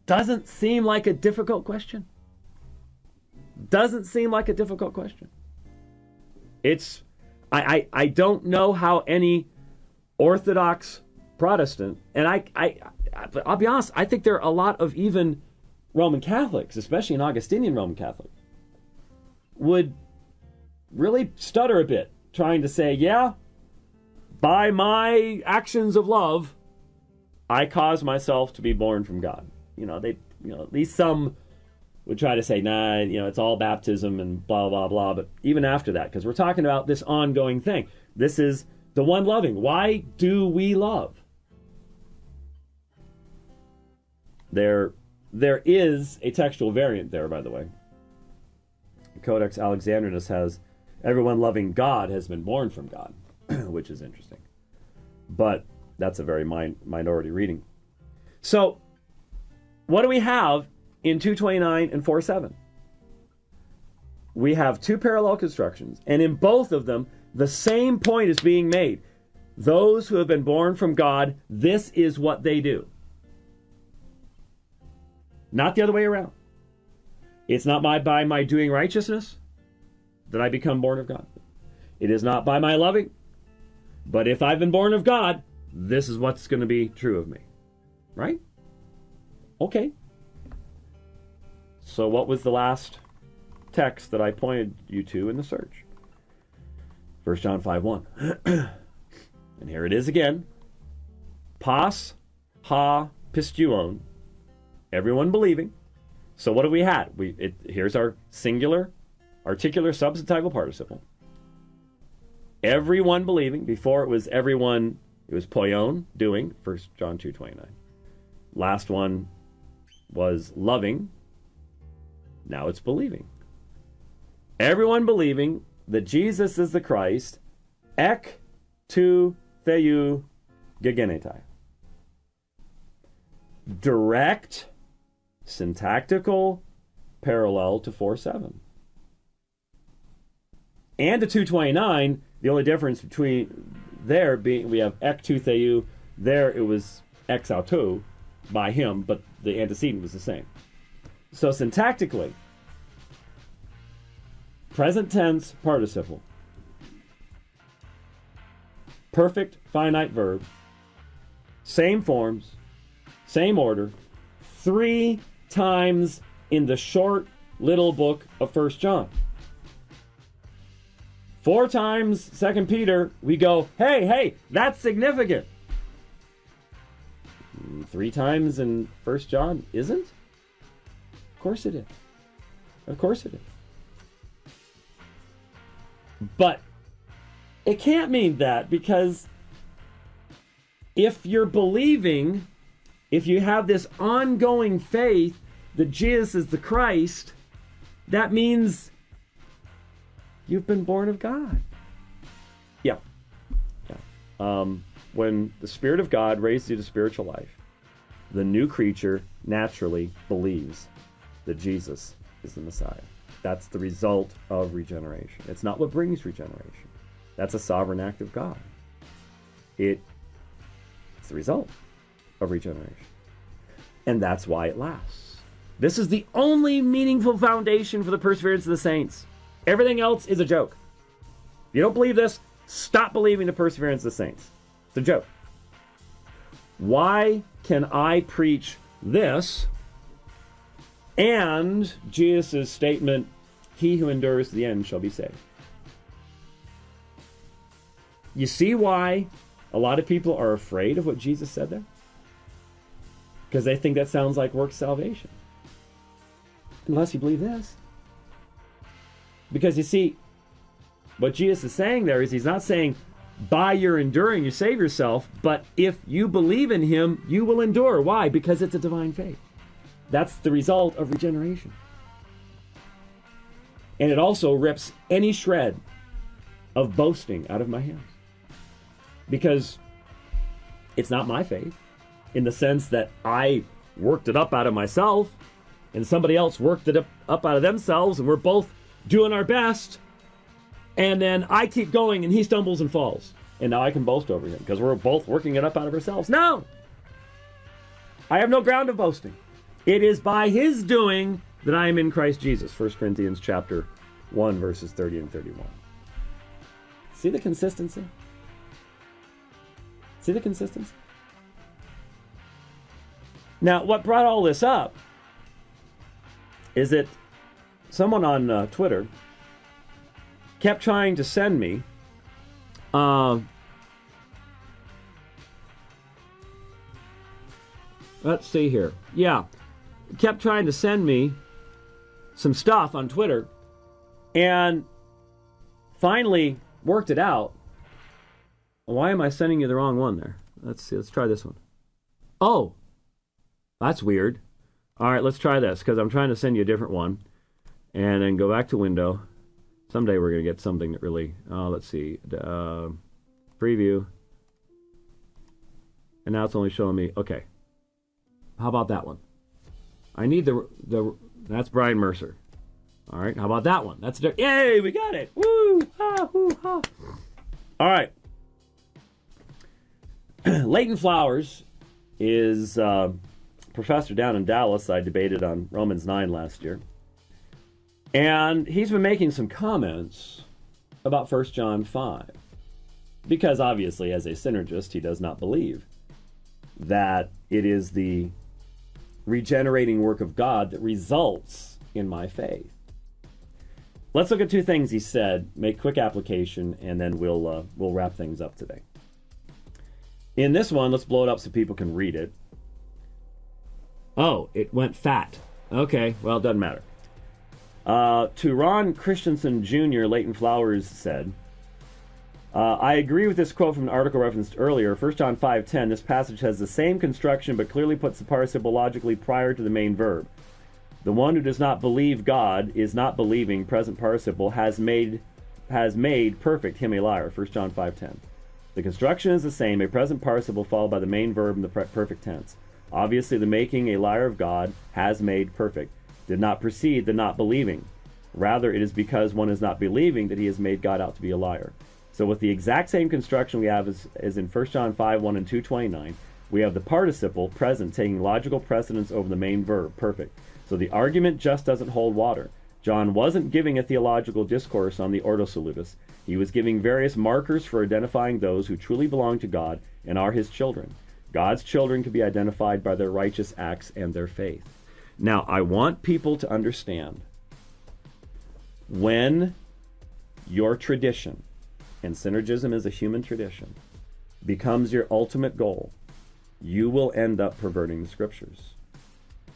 Doesn't seem like a difficult question. Doesn't seem like a difficult question. I don't know how any Orthodox Protestant, and I'll be honest, I think there are a lot of even Roman Catholics, especially an Augustinian Roman Catholic, would really stutter a bit trying to say, yeah, by my actions of love, I cause myself to be born from God. At least some would try to say, nah, it's all baptism and blah, blah, blah. But even after that, because we're talking about this ongoing thing, this is the one loving. Why do we love? There is a textual variant there, by the way. Codex Alexandrinus has, everyone loving God has been born from God, which is interesting. But that's a very minority reading. So, what do we have in 229 and 4:7? We have two parallel constructions, and in both of them, the same point is being made. Those who have been born from God, this is what they do. Not the other way around. It's not by my doing righteousness that I become born of God. It is not by my loving. But if I've been born of God, this is what's going to be true of me. Right? Okay. So what was the last text that I pointed you to in the search? 1 John 5:1. And here it is again. Pas ha pistuon. Everyone believing. So what have we had? Here's our singular, articular, substantival participle. Everyone believing. Before it was everyone, it was poion, doing, 1 John 2:29. Last one was loving. Now it's believing. Everyone believing that Jesus is the Christ, ek tu theou gegenetai. Direct syntactical parallel to 4:7. And to 229, the only difference between there being, we have ek tu theou, there it was ex autou, by him, but the antecedent was the same. So syntactically, present tense participle, perfect finite verb, same forms, same order, 3 times in the short little book of 1 John. 4 times 2 Peter, we go, hey, that's significant. 3 times in 1 John isn't? Of course it is. Of course it is. But it can't mean that, because if you're believing, if you have this ongoing faith that Jesus is the Christ, that means you've been born of God. Yeah. When the Spirit of God raised you to spiritual life, the new creature naturally believes that Jesus is the Messiah. That's the result of regeneration. It's not what brings regeneration. That's a sovereign act of God. It's the result of regeneration. And that's why it lasts. This is the only meaningful foundation for the perseverance of the saints. Everything else is a joke. If you don't believe this, stop believing the perseverance of the saints. It's a joke. Why can I preach this and Jesus' statement, he who endures to the end shall be saved? You see why a lot of people are afraid of what Jesus said there? Because they think that sounds like works salvation. Unless you believe this. Because you see, what Jesus is saying there is he's not saying, by your enduring you save yourself, but if you believe in him, you will endure. Why? Because it's a divine faith. That's the result of regeneration. And it also rips any shred of boasting out of my hands. Because it's not my faith, in the sense that I worked it up out of myself, and somebody else worked it up out of themselves, and we're both doing our best, and then I keep going and he stumbles and falls, and now I can boast over him because we're both working it up out of ourselves. No! I have no ground of boasting. It is by his doing that I am in Christ Jesus. 1 Corinthians chapter 1, verses 30 and 31. See the consistency? See the consistency? Now, what brought all this up is that someone on Twitter kept trying to send me let's see here. Yeah. Kept trying to send me some stuff on Twitter and finally worked it out. Why am I sending you the wrong one there? Let's see. Let's try this one. Oh, that's weird. All right, let's try this because I'm trying to send you a different one. And then go back to window. Someday we're going to get something that really, let's see, preview. And now it's only showing me, okay. How about that one? I need that's Brian Mercer. All right, how about that one? That's yay, we got it. Woo, ha, woo, ha. All right. Leighton Flowers is a professor down in Dallas. I debated on Romans 9 last year. And he's been making some comments about 1 John 5. Because obviously, as a synergist, he does not believe that it is the regenerating work of God that results in my faith. Let's look at two things he said, make quick application, and then we'll wrap things up today. In this one, let's blow it up so people can read it. Oh, it went fat. Okay, well, it doesn't matter. To Ron Christensen Jr., Leighton Flowers said, I agree with this quote from an article referenced earlier. 1 John 5:10, this passage has the same construction but clearly puts the participle logically prior to the main verb. The one who does not believe God is not believing, present participle, has made perfect him a liar. 1 John 5:10. The construction is the same, a present participle followed by the main verb in the perfect tense. Obviously, the making a liar of God has made perfect did not precede the not believing. Rather, it is because one is not believing that he has made God out to be a liar. So with the exact same construction we have as in 1 John 5:1 and 2:29, we have the participle present taking logical precedence over the main verb, perfect. So the argument just doesn't hold water. John wasn't giving a theological discourse on the Ordo Salutis. He was giving various markers for identifying those who truly belong to God and are his children. God's children can be identified by their righteous acts and their faith. Now, I want people to understand, when your tradition, and synergism is a human tradition, becomes your ultimate goal, you will end up perverting the scriptures.